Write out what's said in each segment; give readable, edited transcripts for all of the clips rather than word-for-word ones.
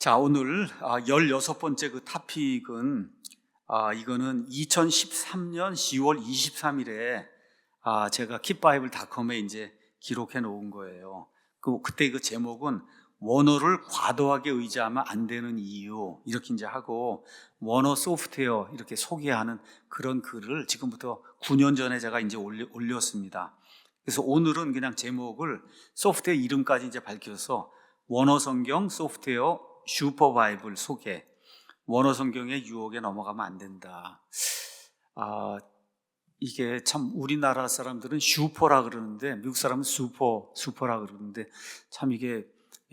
자, 오늘 16번째 그 토픽은 이거는 2013년 10월 23일에 제가 킵바이블닷컴에 이제 기록해 놓은 거예요. 그때 그 제목은 원어를 과도하게 의지하면 안 되는 이유, 이렇게 이제 하고 원어 소프트웨어 이렇게 소개하는 그런 글을 지금부터 9년 전에 제가 이제 올렸습니다. 그래서 오늘은 그냥 제목을 소프트웨어 이름까지 이제 밝혀서 원어 성경 소프트웨어 슈퍼바이블 소개, 원어 성경의 유혹에 넘어가면 안 된다. 이게 참 우리나라 사람들은 슈퍼라 그러는데 미국 사람은 슈퍼라 그러는데 참 이게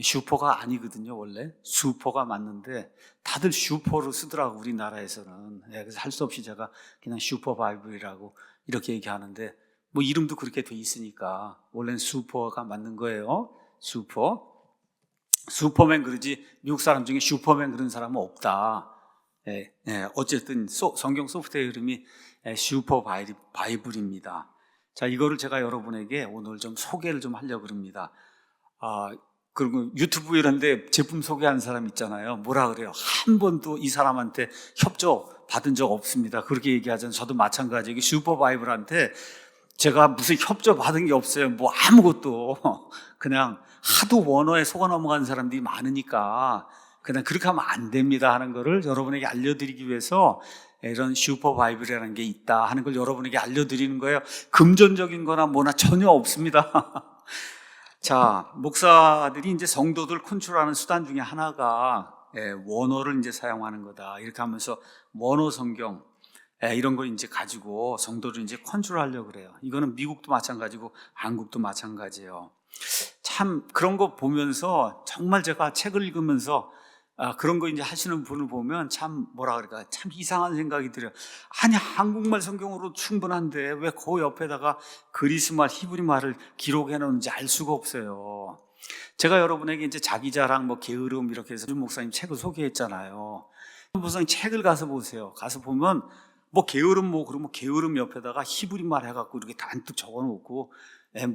슈퍼가 아니거든요. 원래 슈퍼가 맞는데 다들 슈퍼로 쓰더라고 우리나라에서는. 그래서 할 수 없이 제가 그냥 슈퍼바이블이라고 이렇게 얘기하는데 뭐 이름도 그렇게 돼 있으니까 원래는 슈퍼가 맞는 거예요. 슈퍼맨 그러지 미국 사람 중에 슈퍼맨 그런 사람은 없다. 어쨌든 성경 소프트웨어 이름이 슈퍼바이블입니다. 자, 이거를 제가 여러분에게 오늘 좀 소개를 좀 하려고 합니다. 그리고 유튜브 이런데 제품 소개하는 사람 있잖아요. 뭐라 그래요? 한 번도 이 사람한테 협조 받은 적 없습니다. 그렇게 얘기하잖아요. 저도 마찬가지고 슈퍼바이블한테 제가 무슨 협조 받은 게 없어요. 뭐 아무것도. 그냥 하도 원어에 속아 넘어가는 사람들이 많으니까 그냥 그렇게 하면 안 됩니다 하는 거를 여러분에게 알려드리기 위해서 이런 슈퍼바이블이라는 게 있다 하는 걸 여러분에게 알려드리는 거예요. 금전적인 거나 뭐나 전혀 없습니다. 자, 목사들이 이제 성도들 컨트롤하는 수단 중에 하나가 원어를 이제 사용하는 거다. 이렇게 하면서 원어 성경 이런 걸 이제 가지고 성도를 이제 컨트롤하려고 그래요. 이거는 미국도 마찬가지고 한국도 마찬가지예요. 참 그런 거 보면서 정말 제가 책을 읽으면서 그런 거 이제 하시는 분을 보면 참 뭐라 그럴까 참 이상한 생각이 들어요. 아니 한국말 성경으로 충분한데 왜 그 옆에다가 그리스말 히브리말을 기록해 놓는지 알 수가 없어요. 제가 여러분에게 이제 자기 자랑 뭐 게으름 이렇게 해서 목사님 책을 소개했잖아요. 목사님 책을 가서 보세요. 가서 보면 뭐 게으름 뭐 그러면 게으름 옆에다가 히브리말 해갖고 이렇게 단뜩 적어놓고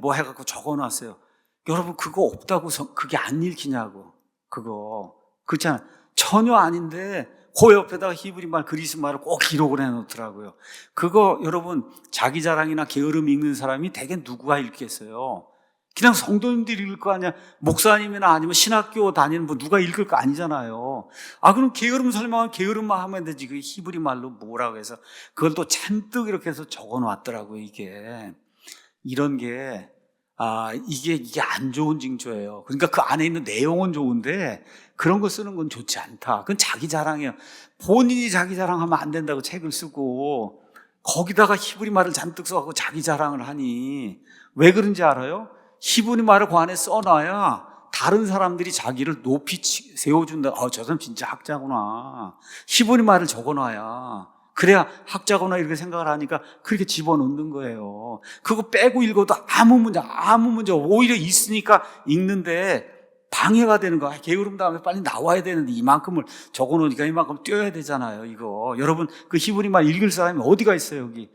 뭐 해갖고 적어놨어요. 여러분 그거 없다고 그게 안 읽히냐고. 그거 그렇잖아요. 전혀 아닌데 그 옆에다가 히브리말 그리스말을 꼭 기록을 해놓더라고요. 그거 여러분 자기 자랑이나 게으름 읽는 사람이 대개 누구가 읽겠어요? 그냥 성도님들이 읽을 거 아니야. 목사님이나 아니면 신학교 다니는 분 누가 읽을 거 아니잖아요. 그럼 게으름 설명하면 게으름만 하면 되지. 그 히브리말로 뭐라고 해서 그걸 또 잔뜩 이렇게 해서 적어놨더라고요. 이게 이런 게 이게 안 좋은 징조예요. 그러니까 그 안에 있는 내용은 좋은데 그런 거 쓰는 건 좋지 않다. 그건 자기 자랑이에요. 본인이 자기 자랑하면 안 된다고 책을 쓰고 거기다가 히브리 말을 잔뜩 써갖고 자기 자랑을 하니 왜 그런지 알아요? 히브리 말을 그 안에 써놔야 다른 사람들이 자기를 높이 세워준다. 저 사람 진짜 학자구나. 히브리 말을 적어놔야 그래야 학자거나 이렇게 생각을 하니까 그렇게 집어넣는 거예요. 그거 빼고 읽어도 아무 문제 오히려 있으니까 읽는데 방해가 되는 거야. 게으름 다음에 빨리 나와야 되는데 이만큼을 적어놓으니까 이만큼 뛰어야 되잖아요. 이거 여러분 그 히브리말 읽을 사람이 어디가 있어요 여기?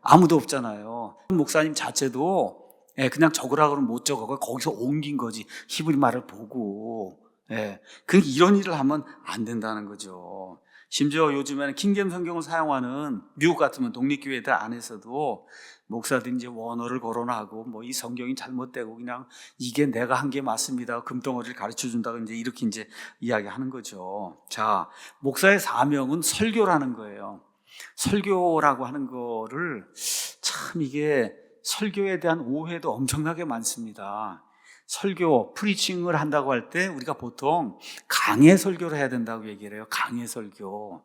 아무도 없잖아요. 목사님 자체도 그냥 적으라 그러면 못 적어. 거기서 옮긴 거지. 히브리말을 보고. 이런 일을 하면 안 된다는 거죠. 심지어 요즘에는 킹제임 성경을 사용하는 미국 같으면 독립교회들 안에서도 목사들이 이제 원어를 거론하고 뭐 이 성경이 잘못되고 그냥 이게 내가 한 게 맞습니다. 금덩어리를 가르쳐 준다고 이렇게 이제 이야기하는 거죠. 자, 목사의 사명은 설교라는 거예요. 설교라고 하는 거를 참 이게 설교에 대한 오해도 엄청나게 많습니다. 설교, 프리칭을 한다고 할 때 우리가 보통 강해 설교를 해야 된다고 얘기를 해요. 강해 설교.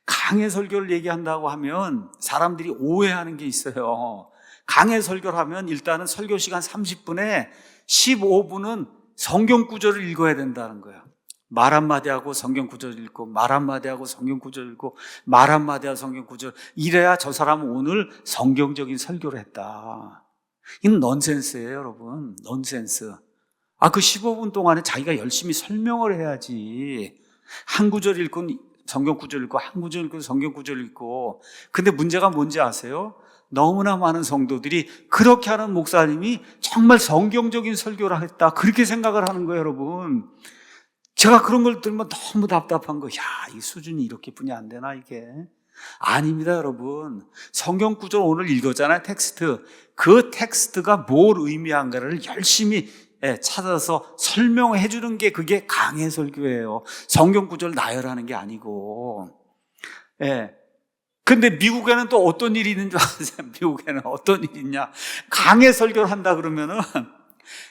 강해 설교를 얘기한다고 하면 사람들이 오해하는 게 있어요. 강해 설교를 하면 일단은 설교 시간 30분에 15분은 성경 구절을 읽어야 된다는 거예요. 말 한마디 하고 성경 구절 읽고 말 한마디 하고 성경 구절 읽고 말 한마디 하고 성경 구절 이래야 저 사람은 오늘 성경적인 설교를 했다. 이건 넌센스예요, 여러분. 넌센스. 그 15분 동안에 자기가 열심히 설명을 해야지. 한 구절 읽고 성경 구절 읽고 한 구절 읽고 성경 구절 읽고. 근데 문제가 뭔지 아세요? 너무나 많은 성도들이 그렇게 하는 목사님이 정말 성경적인 설교를 했다. 그렇게 생각을 하는 거예요, 여러분. 제가 그런 걸 들으면 너무 답답한 거. 야, 이 수준이 이렇게뿐이 안 되나 이게? 아닙니다, 여러분. 성경 구절 오늘 읽었잖아요, 텍스트. 그 텍스트가 뭘 의미한가를 열심히 찾아서 설명해 주는 게 그게 강해 설교예요. 성경 구절 나열하는 게 아니고. 예. 근데 미국에는 또 어떤 일이 있는 줄 아세요? 미국에는 어떤 일이 있냐? 강해 설교를 한다 그러면은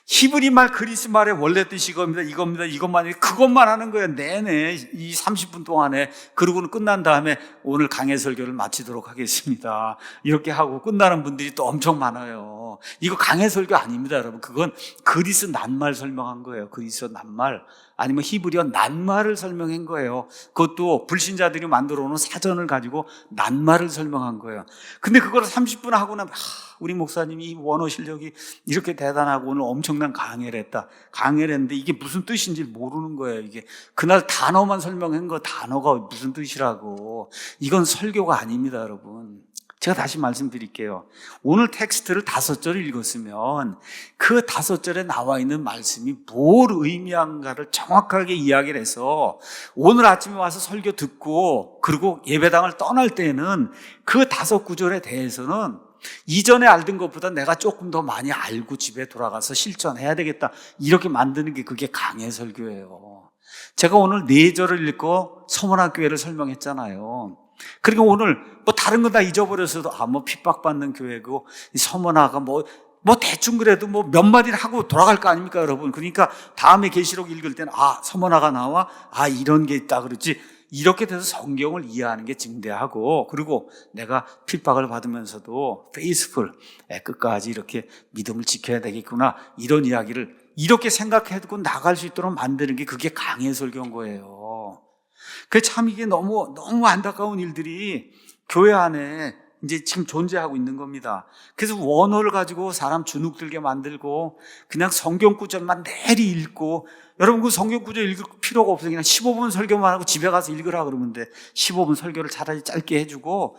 히브리 말, 그리스 말의 원래 뜻이 이겁니다, 이것만, 그것만 하는 거예요. 내내 이 30분 동안에. 그러고는 끝난 다음에 오늘 강해 설교를 마치도록 하겠습니다. 이렇게 하고 끝나는 분들이 또 엄청 많아요. 이거 강해 설교 아닙니다, 여러분. 그건 그리스 낱말 설명한 거예요. 그리스 낱말. 아니면 히브리어 낱말을 설명한 거예요. 그것도 불신자들이 만들어 놓은 사전을 가지고 낱말을 설명한 거예요. 근데 그걸 30분 하고 나면 우리 목사님이 원어 실력이 이렇게 대단하고 오늘 엄청난 강해를 했다. 강해를 했는데 이게 무슨 뜻인지 모르는 거예요. 이게 그날 단어만 설명한 거, 단어가 무슨 뜻이라고. 이건 설교가 아닙니다, 여러분. 제가 다시 말씀드릴게요. 오늘 텍스트를 5절 읽었으면 그 5절에 나와 있는 말씀이 뭘 의미한가를 정확하게 이야기를 해서 오늘 아침에 와서 설교 듣고 그리고 예배당을 떠날 때는 그 5구절에 대해서는 이전에 알던 것보다 내가 조금 더 많이 알고 집에 돌아가서 실천해야 되겠다. 이렇게 만드는 게 그게 강해 설교예요. 제가 오늘 4절을 읽고 서문학교회를 설명했잖아요. 그리고 오늘 다른 건 다 잊어버렸어도 핍박받는 교회고 서문화가 대충 그래도 몇 마디를 하고 돌아갈 거 아닙니까, 여러분? 그러니까 다음에 계시록 읽을 때는 서문화가 나와 이런 게 있다 그러지. 이렇게 돼서 성경을 이해하는 게 증대하고, 그리고 내가 핍박을 받으면서도 페이스풀, 끝까지 이렇게 믿음을 지켜야 되겠구나, 이런 이야기를 이렇게 생각해두고 나갈 수 있도록 만드는 게 그게 강해 설교인 거예요. 참 이게 너무 안타까운 일들이 교회 안에 이제 지금 존재하고 있는 겁니다. 그래서 원어를 가지고 사람 주눅들게 만들고 그냥 성경 구절만 내리 읽고, 여러분 그 성경 구절 읽을 필요가 없어요. 그냥 15분 설교만 하고 집에 가서 읽으라 그러면 돼. 15분 설교를 차라리 짧게 해주고,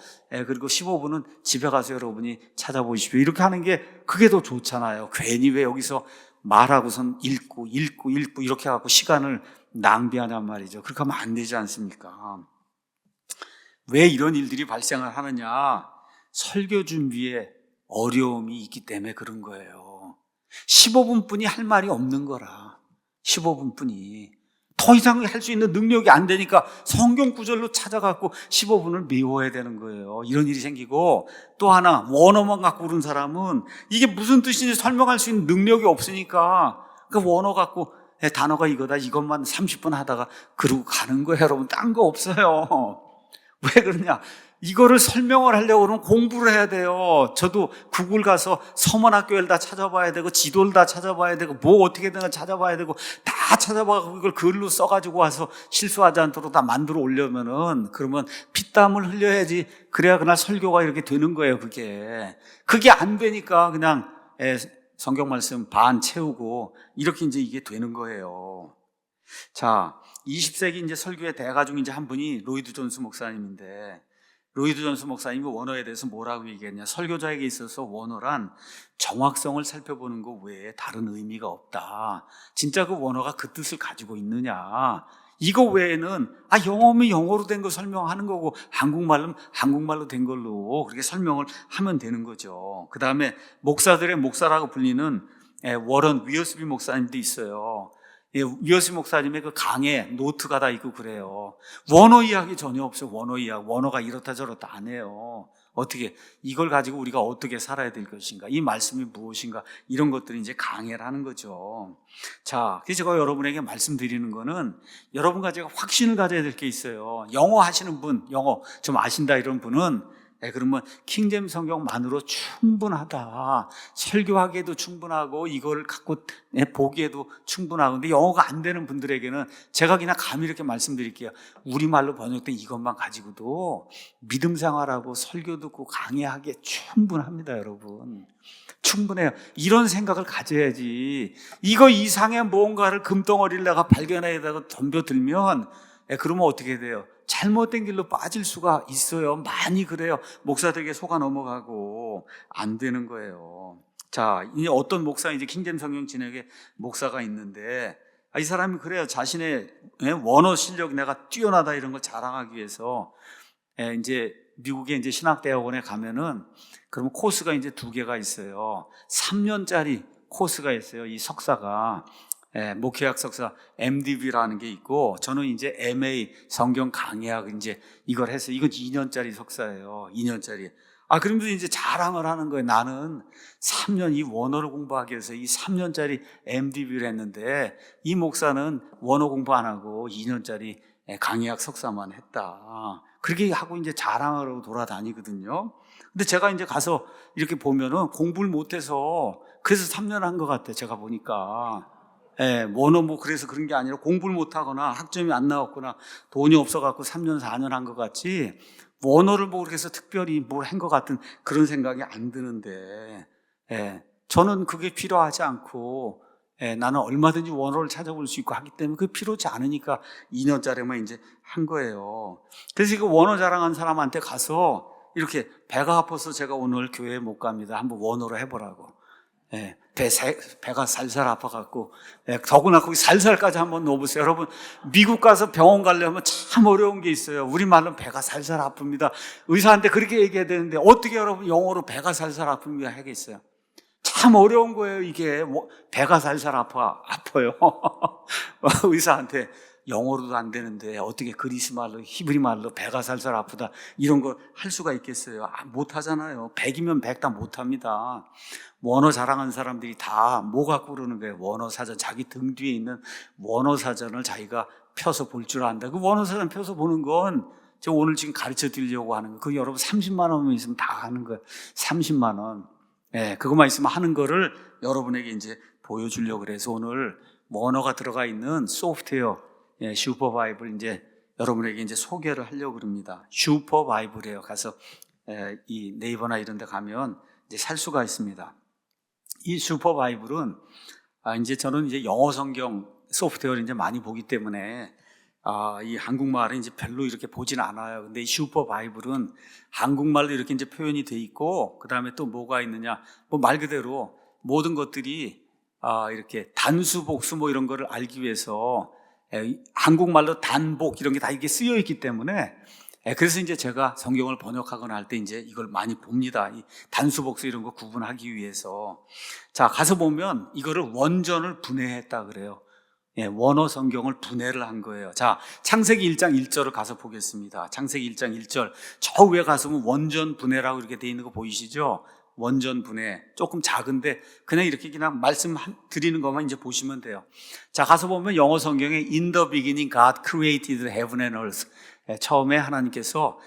그리고 15분은 집에 가서 여러분이 찾아보십시오. 이렇게 하는 게 그게 더 좋잖아요. 괜히 왜 여기서 말하고선 읽고 이렇게 해갖고 시간을 낭비하냔 말이죠. 그렇게 하면 안 되지 않습니까? 왜 이런 일들이 발생을 하느냐? 설교 준비에 어려움이 있기 때문에 그런 거예요. 15분뿐이 할 말이 없는 거라. 15분뿐이. 더 이상 할 수 있는 능력이 안 되니까 성경 구절로 찾아갖고 15분을 메워야 되는 거예요. 이런 일이 생기고, 또 하나 원어만 갖고 오는 사람은 이게 무슨 뜻인지 설명할 수 있는 능력이 없으니까 그 원어 갖고 단어가 이거다, 이것만 30분 하다가 그러고 가는 거예요. 여러분, 딴 거 없어요. 왜 그러냐? 이거를 설명을 하려고 그러면 공부를 해야 돼요. 저도 구글 가서 서문학교를 다 찾아봐야 되고, 지도를 다 찾아봐야 되고, 어떻게 되나 찾아봐야 되고, 다 찾아봐서 이걸 글로 써가지고 와서 실수하지 않도록 다 만들어 오려면은, 그러면 피땀을 흘려야지. 그래야 그날 설교가 이렇게 되는 거예요, 그게 안 되니까 그냥 성경 말씀 반 채우고 이렇게 이제 이게 되는 거예요. 자, 20세기 이제 설교의 대가 중 이제 한 분이 로이드 존스 목사님인데, 로이드 존스 목사님이 원어에 대해서 뭐라고 얘기했냐? 설교자에게 있어서 원어란 정확성을 살펴보는 것 외에 다른 의미가 없다. 진짜 그 원어가 그 뜻을 가지고 있느냐? 이거 외에는 영어면 영어로 된 거 설명하는 거고, 한국말은 한국말로 된 걸로 그렇게 설명을 하면 되는 거죠. 그 다음에 목사들의 목사라고 불리는 워런 위어스비 목사님도 있어요. 위어스비 목사님의 그 강에 노트가 다 있고 그래요. 원어 이야기 전혀 없어요. 원어 이야기. 원어가 이렇다 저렇다 안 해요. 어떻게 이걸 가지고 우리가 어떻게 살아야 될 것인가, 이 말씀이 무엇인가, 이런 것들이 이제 강해를 하는 거죠. 자, 그래서 제가 여러분에게 말씀드리는 거는, 여러분과 제가 확신을 가져야 될 게 있어요. 영어 하시는 분, 영어 좀 아신다 이런 분은 그러면 킹제임스 성경만으로 충분하다. 설교하기에도 충분하고 이걸 갖고 보기에도 충분하고. 근데 영어가 안 되는 분들에게는 제가 그냥 감히 이렇게 말씀드릴게요. 우리말로 번역된 이것만 가지고도 믿음 생활하고 설교 듣고 강의하기에 충분합니다, 여러분. 충분해요. 이런 생각을 가져야지. 이거 이상의 뭔가를 금덩어리를 내가 발견해다가 덤벼들면 그러면 어떻게 돼요? 잘못된 길로 빠질 수가 있어요. 많이 그래요. 목사들에게 속아 넘어가고 안 되는 거예요. 자, 이제 어떤 목사, 이제 킹제임스 성경 진역에 목사가 있는데 이 사람이 그래요. 자신의 원어 실력 내가 뛰어나다 이런 걸 자랑하기 위해서 이제 미국에 이제 신학대학원에 가면은 그러면 코스가 이제 2개가 있어요. 3년짜리 코스가 있어요. 이 석사가 목회학 석사 MDB라는 게 있고, 저는 이제 MA 성경 강의학 이제 이걸 해서 이건 2년짜리 석사예요. 2년짜리. 그러면서 이제 자랑을 하는 거예요. 나는 3년 이 원어를 공부하기 위해서 이 3년짜리 MDB를 했는데 이 목사는 원어 공부 안 하고 2년짜리 강의학 석사만 했다. 그렇게 하고 이제 자랑을 하고 돌아다니거든요. 근데 제가 이제 가서 이렇게 보면은 공부를 못해서 그래서 3년 한 것 같아요. 제가 보니까. 원어 뭐 그래서 그런 게 아니라 공부를 못하거나 학점이 안 나왔거나 돈이 없어갖고 3년, 4년 한 것 같지, 원어를 뭐 그렇게 해서 특별히 뭘 한 것 같은 그런 생각이 안 드는데, 저는 그게 필요하지 않고, 나는 얼마든지 원어를 찾아볼 수 있고 하기 때문에 그게 필요치 않으니까 2년짜리만 이제 한 거예요. 그래서 그 원어 자랑한 사람한테 가서 이렇게 배가 아파서 제가 오늘 교회에 못 갑니다. 한번 원어로 해보라고. 배가 살살 아파갖고, 더구나 거기 살살까지 한번 넣어보세요. 여러분, 미국 가서 병원 가려면 참 어려운 게 있어요. 우리말로는 배가 살살 아픕니다. 의사한테 그렇게 얘기해야 되는데 어떻게 여러분 영어로 배가 살살 아픕니다 하겠어요? 참 어려운 거예요. 이게 배가 살살 아파요. 의사한테 영어로도 안 되는데 어떻게 그리스 말로, 히브리 말로 배가 살살 아프다 이런 거 할 수가 있겠어요? 못 하잖아요. 100이면 100 다 못 합니다. 원어 자랑한 사람들이 다 뭐 갖고 그러는 거예요? 원어 사전, 자기 등 뒤에 있는 원어 사전을 자기가 펴서 볼 줄 안다. 그 원어 사전 펴서 보는 건 저 오늘 지금 가르쳐 드리려고 하는 거. 그 여러분 30만 원만 있으면 다 하는 거예요. 30만 원. 그것만 있으면 하는 거를 여러분에게 이제 보여주려고 그래서 오늘 원어가 들어가 있는 소프트웨어 슈퍼바이블 이제 여러분에게 이제 소개를 하려고 합니다. 슈퍼바이블이에요. 가서 이 네이버나 이런 데 가면 이제 살 수가 있습니다. 이 슈퍼바이블은 이제 저는 이제 영어 성경 소프트웨어를 이제 많이 보기 때문에 이 한국말은 이제 별로 이렇게 보진 않아요. 근데 이 슈퍼바이블은 한국말로 이렇게 이제 표현이 돼 있고, 그 다음에 또 뭐가 있느냐, 뭐 말 그대로 모든 것들이 이렇게 단수, 복수 뭐 이런 거를 알기 위해서 한국말로 단복 이런 게 다 이게 쓰여 있기 때문에, 그래서 이제 제가 성경을 번역하거나 할 때 이제 이걸 많이 봅니다. 이 단수, 복수 이런 거 구분하기 위해서. 자, 가서 보면 이거를 원전을 분해했다 그래요. 원어 성경을 분해를 한 거예요. 자, 창세기 1장 1절을 가서 보겠습니다. 창세기 1장 1절. 저 위에 가서 보면 원전 분해라고 이렇게 돼 있는 거 보이시죠? 원전 분해. 조금 작은데 그냥 이렇게 그냥 말씀 드리는 것만 이제 보시면 돼요. 자, 가서 보면 영어 성경에 In the beginning God created heaven and earth. 처음에 하나님께서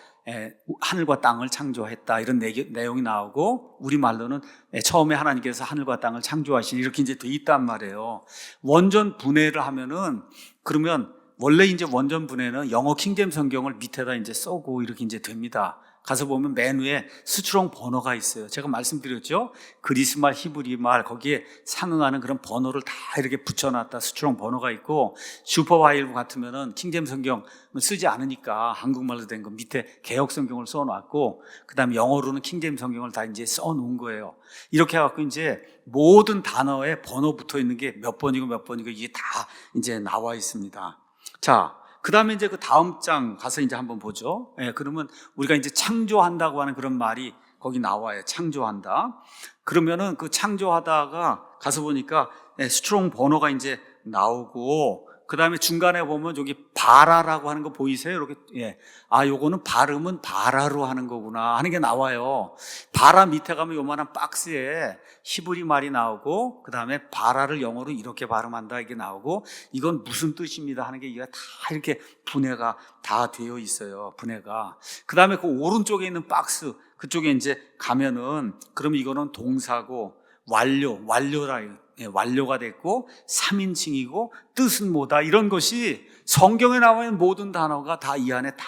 하늘과 땅을 창조했다 이런 내용이 나오고, 우리말로는 처음에 하나님께서 하늘과 땅을 창조하시니 이렇게 이제 돼 있단 말이에요. 원전 분해를 하면은, 그러면 원래 이제 원전 분해는 영어 킹제임 성경을 밑에다 이제 써고 이렇게 이제 됩니다. 가서 보면 맨 위에 스트롱 번호가 있어요. 제가 말씀드렸죠? 그리스말, 히브리말 거기에 상응하는 그런 번호를 다 이렇게 붙여놨다. 스트롱 번호가 있고, 슈퍼바이블 같으면은 킹제임 성경 쓰지 않으니까 한국말로 된 거 밑에 개역 성경을 써놨고, 그 다음에 영어로는 킹제임 성경을 다 이제 써놓은 거예요. 이렇게 해갖고 이제 모든 단어에 번호 붙어 있는 게 몇 번이고 몇 번이고 이게 다 이제 나와 있습니다. 자, 그 다음에 이제 그 다음 장 가서 이제 한번 보죠. 그러면 우리가 이제 창조한다고 하는 그런 말이 거기 나와요. 창조한다. 그러면은 그 창조하다가 가서 보니까 스트롱 번호가 이제 나오고, 그 다음에 중간에 보면 여기 바라라고 하는 거 보이세요? 이렇게, 요거는 발음은 바라로 하는 거구나 하는 게 나와요. 바라 밑에 가면 요만한 박스에 히브리 말이 나오고, 그 다음에 바라를 영어로 이렇게 발음한다 이게 나오고, 이건 무슨 뜻입니다 하는 게 이게 다 이렇게 분해가 다 되어 있어요. 분해가. 그 다음에 그 오른쪽에 있는 박스 그쪽에 이제 가면은, 그러면 이거는 동사고 완료라, 완료가 됐고 3인칭이고 뜻은 뭐다 이런 것이 성경에 나와 있는 모든 단어가 다 이 안에 다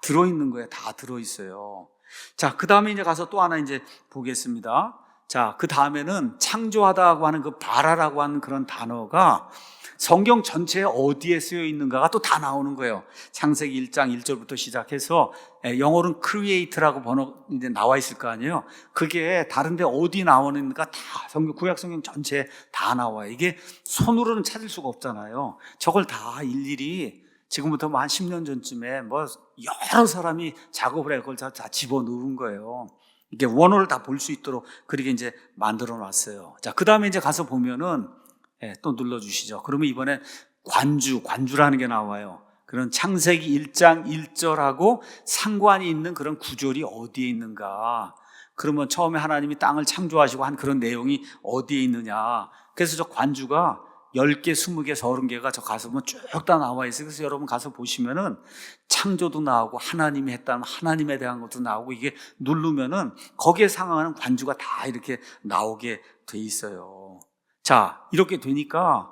들어있는 거예요. 다 들어있어요. 자, 그 다음에 이제 가서 또 하나 이제 보겠습니다. 자, 그 다음에는 창조하다고 하는 그 바라라고 하는 그런 단어가 성경 전체에 어디에 쓰여 있는가가 또 다 나오는 거예요. 창세기 1장 1절부터 시작해서 영어로는 create라고 번호 이제 나와 있을 거 아니에요. 그게 다른데 어디 나오는가 다 성경, 구약 성경 전체에 다 나와요. 이게 손으로는 찾을 수가 없잖아요. 저걸 다 일일이 지금부터 뭐 한 10년 전쯤에 뭐 여러 사람이 작업을 해 그걸 다 집어넣은 거예요. 이게 원어를 다 볼 수 있도록 그렇게 이제 만들어 놨어요. 자, 그 다음에 이제 가서 보면은 또 눌러주시죠. 그러면 이번에 관주라는 게 나와요. 그런 창세기 1장 1절하고 상관이 있는 그런 구절이 어디에 있는가. 그러면 처음에 하나님이 땅을 창조하시고 한 그런 내용이 어디에 있느냐. 그래서 저 관주가 10개, 20개, 30개가 저 가서 보면 쭉 다 나와 있어요. 그래서 여러분 가서 보시면은 창조도 나오고 하나님이 했다면 하나님에 대한 것도 나오고 이게 누르면은 거기에 상응하는 관주가 다 이렇게 나오게 돼 있어요. 자, 이렇게 되니까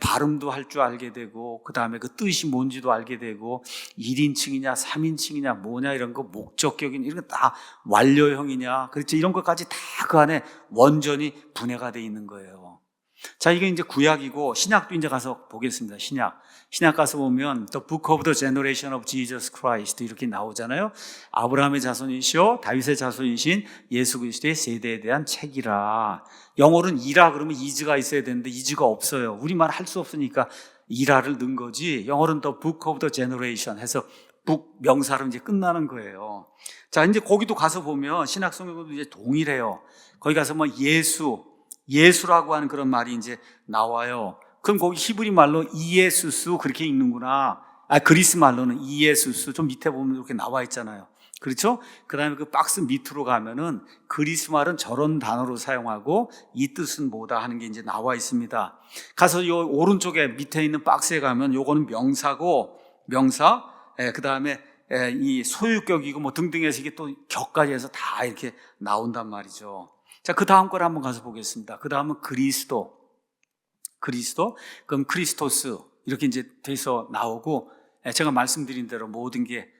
발음도 할 줄 알게 되고 그 다음에 그 뜻이 뭔지도 알게 되고 1인칭이냐 3인칭이냐 뭐냐 이런 거 목적격이냐 이런 거 다 완료형이냐 그렇죠. 이런 것까지 다 그 안에 원전이 분해가 돼 있는 거예요. 자, 이게 이제 구약이고 신약도 이제 가서 보겠습니다. 신약 가서 보면 The Book of the Generation of Jesus Christ 이렇게 나오잖아요. 아브라함의 자손이시오 다윗의 자손이신 예수 그리스도의 세대에 대한 책이라. 영어로는 이라 그러면 이즈가 있어야 되는데 이즈가 없어요. 우리말 할 수 없으니까 이라를 넣은 거지. 영어로는 The Book of the Generation 해서 북 명사로 이제 끝나는 거예요. 자, 이제 거기도 가서 보면 신약 성경도 이제 동일해요. 거기 가서 뭐 예수라고 하는 그런 말이 이제 나와요. 그럼 거기 히브리 말로 이예수스 그렇게 읽는구나. 그리스 말로는 이예수스 좀 밑에 보면 이렇게 나와 있잖아요. 그렇죠? 그 다음에 그 박스 밑으로 가면은 그리스 말은 저런 단어로 사용하고 이 뜻은 뭐다 하는 게 이제 나와 있습니다. 가서 요 오른쪽에 밑에 있는 박스에 가면 요거는 명사, 그 다음에 이 소유격이고 뭐 등등해서 이게 또 격까지 해서 다 이렇게 나온단 말이죠. 자, 그 다음 걸 한번 가서 보겠습니다. 그 다음은 그리스도, 그럼 크리스토스 이렇게 이제 돼서 나오고 제가 말씀드린 대로 모든 게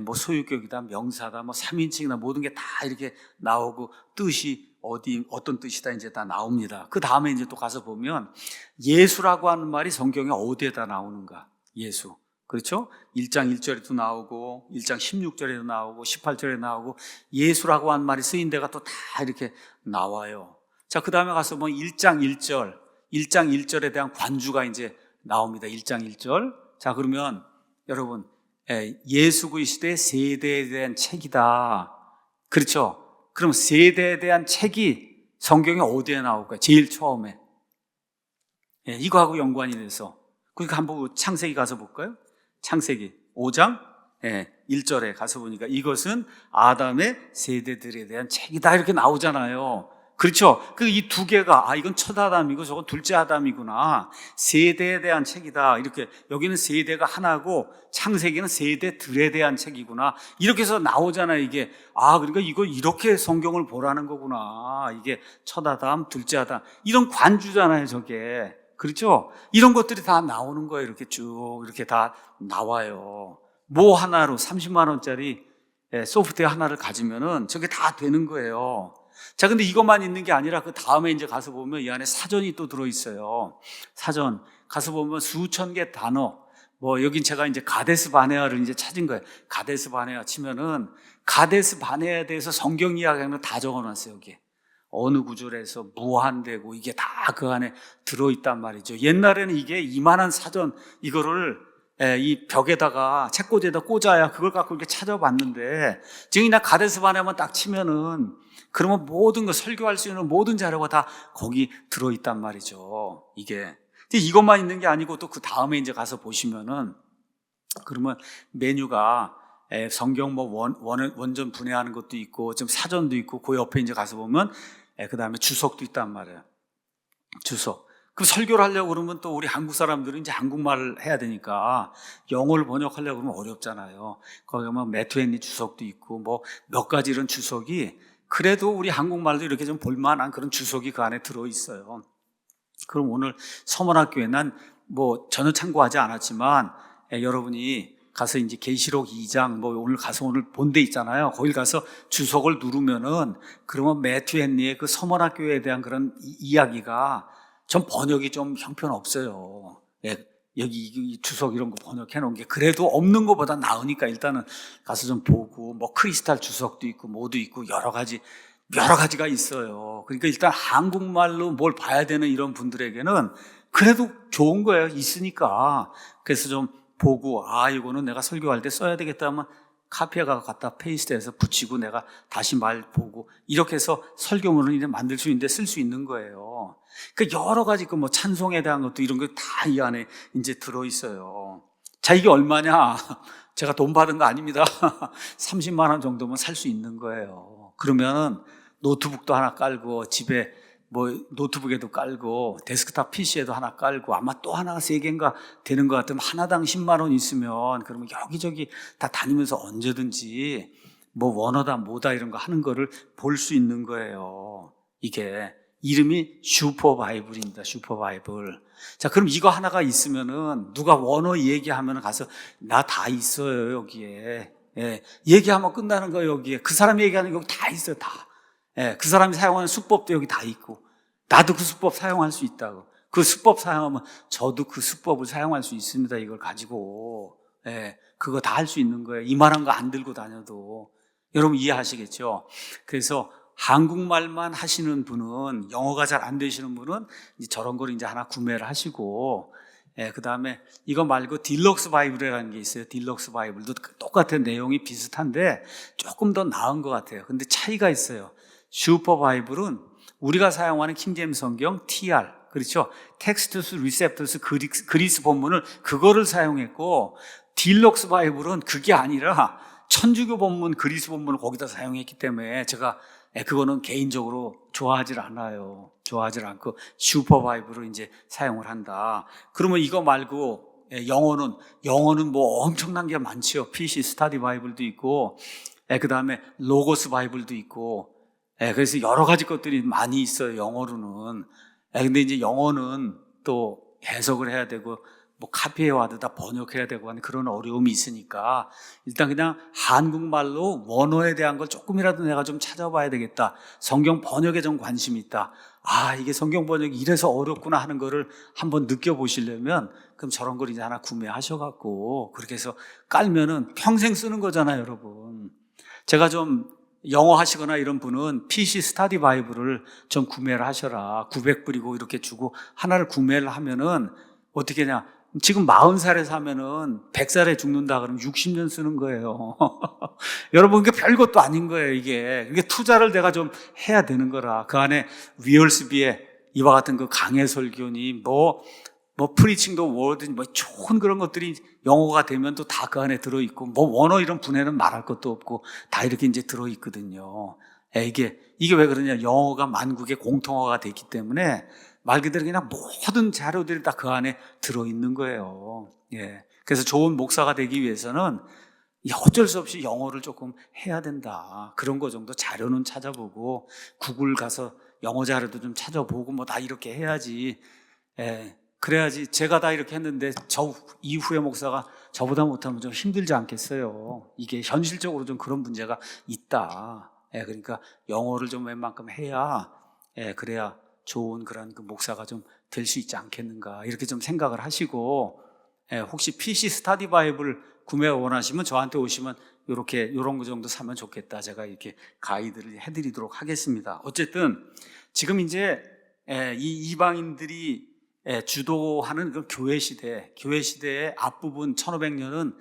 뭐 소유격이다, 명사다, 뭐 3인칭이다 모든 게 다 이렇게 나오고 뜻이 어떤 뜻이다 이제 다 나옵니다. 그 다음에 이제 또 가서 보면 예수라고 하는 말이 성경에 어디에다 나오는가? 예수. 그렇죠? 1장 1절에도 나오고 1장 16절에도 나오고 18절에 나오고 예수라고 하는 말이 쓰인 데가 또 다 이렇게 나와요. 자, 그 다음에 가서 뭐 1장 1절에 대한 관주가 이제 나옵니다. 1장 1절. 자, 그러면 여러분 예수 그리스도의 세대에 대한 책이다. 그렇죠? 그럼 세대에 대한 책이 성경에 어디에 나올까요? 제일 처음에 이거하고 연관이 돼서 그러니까 한번 창세기 가서 볼까요? 창세기 5장 1절에 가서 보니까 이것은 아담의 세대들에 대한 책이다 이렇게 나오잖아요. 그렇죠? 이 두 개가 이건 첫 아담이고 저건 둘째 아담이구나. 세대에 대한 책이다. 이렇게 여기는 세대가 하나고 창세기는 세대들에 대한 책이구나. 이렇게 해서 나오잖아요. 이게 그러니까 이거 이렇게 성경을 보라는 거구나. 이게 첫 아담, 둘째 아담 이런 관주잖아요. 저게. 그렇죠? 이런 것들이 다 나오는 거예요. 이렇게 쭉 이렇게 다 나와요. 뭐 하나로 30만 원짜리 소프트웨어 하나를 가지면은 저게 다 되는 거예요. 자, 근데 이것만 있는 게 아니라 그 다음에 이제 가서 보면 이 안에 사전이 또 들어있어요. 사전 가서 보면 수천 개 단어. 뭐 여긴 제가 이제 가데스 바네아를 이제 찾은 거예요. 가데스 바네아 치면은 가데스 바네아에 대해서 성경 이야기하는 거 다 적어놨어요. 여기에 어느 구절에서 무한되고 이게 다 그 안에 들어있단 말이죠. 옛날에는 이게 이만한 사전 이거를 이 벽에다가 책꽂이에다 꽂아야 그걸 갖고 이렇게 찾아봤는데 지금 그냥 가데스 바네아만 딱 치면은 그러면 모든 거 설교할 수 있는 모든 자료가 다 거기 들어있단 말이죠. 이게 이것만 있는 게 아니고 또 그 다음에 이제 가서 보시면은 그러면 메뉴가 성경 뭐 원전 분해하는 것도 있고 좀 사전도 있고 그 옆에 이제 가서 보면 그 다음에 주석도 있단 말이에요. 주석. 그럼 설교를 하려고 그러면 또 우리 한국 사람들은 이제 한국말을 해야 되니까 영어를 번역하려고 그러면 어렵잖아요. 거기 가면 매튜 헨리 주석도 있고 뭐 몇 가지 이런 주석이 그래도 우리 한국말도 이렇게 좀 볼만한 그런 주석이 그 안에 들어있어요. 그럼 오늘 서문학교에 난 뭐 전혀 참고하지 않았지만 여러분이 가서 이제 계시록 2장 뭐 오늘 가서 오늘 본 데 있잖아요. 거기 가서 주석을 누르면은 그러면 매튜 헨리의 그 서머나교회에 대한 그런 이야기가 전 번역이 좀 형편없어요. 예, 여기 이 주석 이런 거 번역해 놓은 게 그래도 없는 것보다 나으니까 일단은 가서 좀 보고 뭐 크리스탈 주석도 있고 뭐도 있고 여러 가지가 있어요. 그러니까 일단 한국말로 뭘 봐야 되는 이런 분들에게는 그래도 좋은 거예요. 있으니까. 그래서 좀 보고 이거는 내가 설교할 때 써야 되겠다 하면 카피해가 갖다 페이스트해서 붙이고 내가 다시 말 보고 이렇게 해서 설교문을 이제 만들 수 있는데 쓸 수 있는 거예요. 그러니까 여러 가지 그 뭐 찬송에 대한 것도 이런 거 다 이 안에 이제 들어 있어요. 자, 이게 얼마냐? 제가 돈 받은 거 아닙니다. 30만 원 정도면 살 수 있는 거예요. 그러면은 노트북도 하나 깔고 집에 뭐 노트북에도 깔고 데스크탑 PC에도 하나 깔고 아마 또 하나가 3개인가 되는 것 같으면 하나당 10만 원 있으면 그러면 여기저기 다 다니면서 언제든지 뭐 원어다 뭐다 이런 거 하는 거를 볼 수 있는 거예요. 이게 이름이 슈퍼바이블입니다. 슈퍼바이블. 자, 그럼 이거 하나가 있으면은 누가 원어 얘기하면 가서 나 다 있어요 여기에. 예, 얘기하면 끝나는 거예요 여기에. 그 사람이 얘기하는 거 여기 다 있어요 다. 예, 그 사람이 사용하는 수법도 여기 다 있고 나도 그 수법 사용할 수 있다고. 그 수법 사용하면 저도 그 수법을 사용할 수 있습니다. 이걸 가지고. 예, 그거 다 할 수 있는 거예요. 이만한 거 안 들고 다녀도. 여러분 이해하시겠죠? 그래서 한국말만 하시는 분은, 영어가 잘 안 되시는 분은 이제 저런 걸 이제 하나 구매를 하시고, 예, 그 다음에 이거 말고 딜럭스 바이블이라는 게 있어요. 딜럭스 바이블도 똑같은 내용이 비슷한데 조금 더 나은 것 같아요. 근데 차이가 있어요. 슈퍼 바이블은 우리가 사용하는 킹제임스 성경 TR, 그렇죠? 텍스투스 리셉터스 그리스 본문을 그거를 사용했고, 딜럭스 바이블은 그게 아니라 천주교 본문 그리스 본문을 거기다 사용했기 때문에 제가 그거는 개인적으로 좋아하질 않아요. 좋아하질 않고 슈퍼 바이블을 이제 사용을 한다. 그러면 이거 말고 영어는 뭐 엄청난 게 많죠. PC 스타디 바이블도 있고, 그 다음에 로고스 바이블도 있고, 그래서 여러 가지 것들이 많이 있어요. 영어로는. 근데 이제 영어는 또 해석을 해야 되고 뭐 카피해와도 다 번역해야 되고 하는 그런 어려움이 있으니까 일단 그냥 한국말로 원어에 대한 걸 조금이라도 내가 좀 찾아봐야 되겠다. 성경 번역에 좀 관심이 있다. 이게 성경 번역이 이래서 어렵구나 하는 거를 한번 느껴보시려면 그럼 저런 걸 이제 하나 구매하셔갖고 그렇게 해서 깔면은 평생 쓰는 거잖아요, 여러분. 제가 좀 영어 하시거나 이런 분은 PC 스타디 바이블을 좀 구매를 하셔라. 900불이고 이렇게 주고 하나를 구매를 하면은 어떻게 냐 지금 40살에 사면은 100살에 죽는다 그러면 60년 쓰는 거예요. 여러분, 이게 별것도 아닌 거예요, 이게 투자를 내가 좀 해야 되는 거라. 그 안에 위얼스비의 이와 같은 그 강해 설교니, 뭐 프리칭도 워든, 뭐 좋은 그런 것들이 영어가 되면 또 다 그 안에 들어있고, 뭐 원어 이런 분야는 말할 것도 없고, 다 이렇게 이제 들어있거든요. 이게 왜 그러냐. 영어가 만국의 공통어가 됐기 때문에 말 그대로 그냥 모든 자료들이 다 그 안에 들어있는 거예요. 예. 그래서 좋은 목사가 되기 위해서는 어쩔 수 없이 영어를 조금 해야 된다. 그런 거 정도 자료는 찾아보고, 구글 가서 영어 자료도 좀 찾아보고, 뭐 다 이렇게 해야지. 예. 그래야지. 제가 다 이렇게 했는데 저 이후에 목사가 저보다 못하면 좀 힘들지 않겠어요. 이게 현실적으로 좀 그런 문제가 있다. 그러니까 영어를 좀 웬만큼 해야, 그래야 좋은 그런 그 목사가 좀 될 수 있지 않겠는가, 이렇게 좀 생각을 하시고, 혹시 PC 스타디 바이블 구매 원하시면 저한테 오시면 요런 거 정도 사면 좋겠다. 제가 이렇게 가이드를 해드리도록 하겠습니다. 어쨌든 지금 이제 이 이방인들이 주도하는 그 교회 시대의 앞부분 1500년은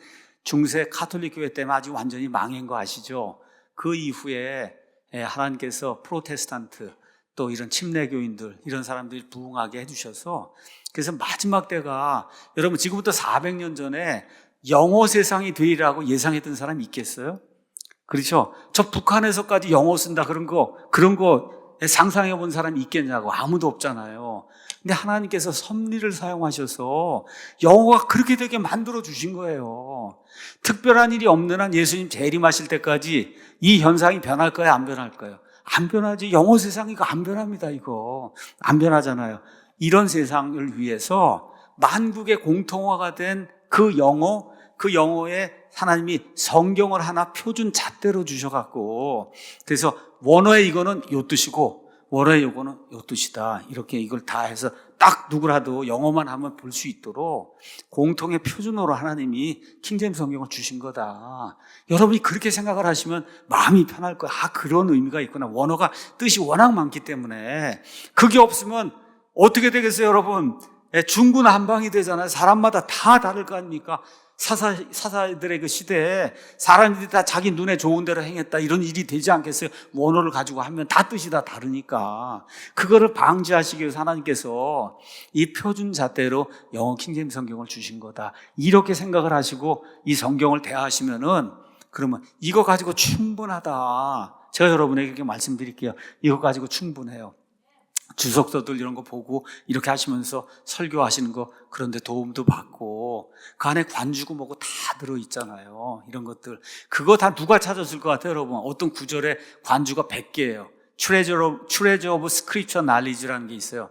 중세 가톨릭 교회 때문에 아주 완전히 망한 거 아시죠? 그 이후에 하나님께서 프로테스탄트 또 이런 침례교인들 이런 사람들이 부흥하게 해주셔서, 그래서 마지막 때가, 여러분 지금부터 400년 전에 영어 세상이 되리라고 예상했던 사람이 있겠어요? 그렇죠? 저 북한에서까지 영어 쓴다 그런 거 상상해 본 사람이 있겠냐고. 아무도 없잖아요. 근데 하나님께서 섭리를 사용하셔서 영어가 그렇게 되게 만들어 주신 거예요. 특별한 일이 없는 한 예수님 재림하실 때까지 이 현상이 변할까요? 안 변할까요? 안 변하지. 영어 세상이 이거 안 변합니다. 이거 안 변하잖아요. 이런 세상을 위해서 만국의 공통화가 된 그 영어, 그 영어에 하나님이 성경을 하나 표준 잣대로 주셔갖고, 그래서 원어의 이거는 요 뜻이고 원어의 요거는 요 뜻이다, 이렇게 이걸 다 해서 딱 누구라도 영어만 하면 볼 수 있도록 공통의 표준어로 하나님이 킹제임스 성경을 주신 거다. 여러분이 그렇게 생각을 하시면 마음이 편할 거야. 그런 의미가 있구나. 원어가 뜻이 워낙 많기 때문에. 그게 없으면 어떻게 되겠어요, 여러분? 중구난방이 되잖아요. 사람마다 다 다를 거 아닙니까? 사사들의 그 시대에 사람들이 다 자기 눈에 좋은 대로 행했다, 이런 일이 되지 않겠어요? 원어를 가지고 하면 다 뜻이 다 다르니까. 그거를 방지하시기 위해서 하나님께서 이 표준 잣대로 영어 킹제임스 성경을 주신 거다, 이렇게 생각을 하시고 이 성경을 대하시면은, 그러면 이거 가지고 충분하다. 제가 여러분에게 이렇게 말씀드릴게요. 이거 가지고 충분해요. 주석서들 이런 거 보고 이렇게 하시면서 설교하시는 거, 그런데 도움도 받고, 그 안에 관주고 뭐고 다 들어있잖아요. 이런 것들. 그거 다 누가 찾았을 것 같아요, 여러분? 어떤 구절에 관주가 100개예요. Treasure of Scripture Knowledge라는 게 있어요.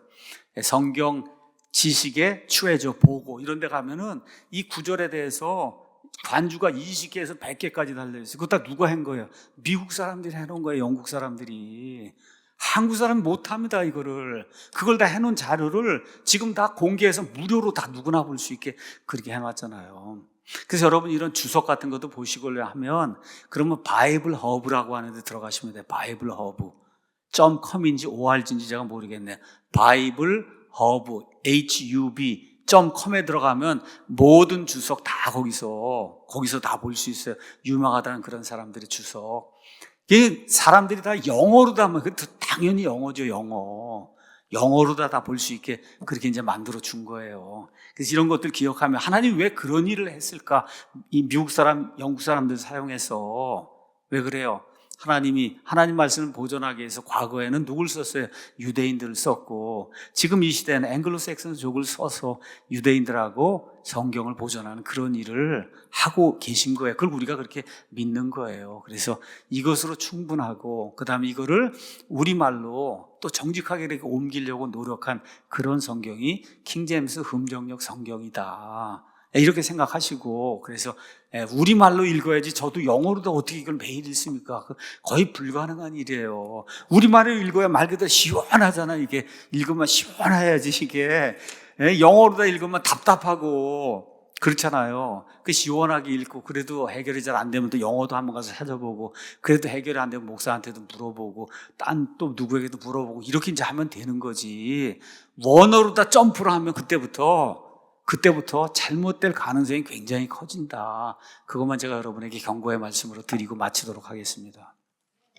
성경 지식의 트레저, 보고, 이런 데 가면은 이 구절에 대해서 관주가 20개에서 100개까지 달려있어요. 그거 다 누가 한 거예요? 미국 사람들이 해놓은 거예요, 영국 사람들이. 한국 사람이 못합니다, 이거를. 그걸 다 해놓은 자료를 지금 다 공개해서 무료로 다 누구나 볼 수 있게 그렇게 해놨잖아요. 그래서 여러분 이런 주석 같은 것도 보시고 하면, 그러면 바이블 허브라고 하는데 들어가시면 돼요. 바이블 허브. .com인지 org인지 제가 모르겠네요. 바이블 허브, HUB .com에 들어가면 모든 주석 다 거기서 다 볼 수 있어요. 유명하다는 그런 사람들의 주석. 이게 사람들이 다 영어로 다, 당연히 영어죠, 영어로 다 볼 수 있게 그렇게 이제 만들어 준 거예요. 그래서 이런 것들 기억하면, 하나님이 왜 그런 일을 했을까? 이 미국 사람, 영국 사람들 사용해서. 왜 그래요? 하나님 말씀을 보존하기 위해서 과거에는 누굴 썼어요? 유대인들을 썼고, 지금 이 시대에는 앵글로색슨족을 써서 유대인들하고 성경을 보존하는 그런 일을 하고 계신 거예요. 그걸 우리가 그렇게 믿는 거예요. 그래서 이것으로 충분하고, 그 다음에 이거를 우리말로 또 정직하게 이렇게 옮기려고 노력한 그런 성경이 킹제임스 흠정역 성경이다, 이렇게 생각하시고, 그래서 우리말로 읽어야지, 저도 영어로도 어떻게 이걸 매일 읽습니까? 거의 불가능한 일이에요. 우리말로 읽어야 말 그대로 시원하잖아요. 이게 읽으면 시원해야지, 이게. 영어로 다 읽으면 답답하고 그렇잖아요. 그 시원하게 읽고, 그래도 해결이 잘 안 되면 또 영어도 한번 가서 찾아보고, 그래도 해결이 안 되면 목사한테도 물어보고, 또 누구에게도 물어보고, 이렇게 이제 하면 되는 거지. 원어로 다 점프를 하면 그때부터 잘못될 가능성이 굉장히 커진다. 그것만 제가 여러분에게 경고의 말씀으로 드리고 마치도록 하겠습니다.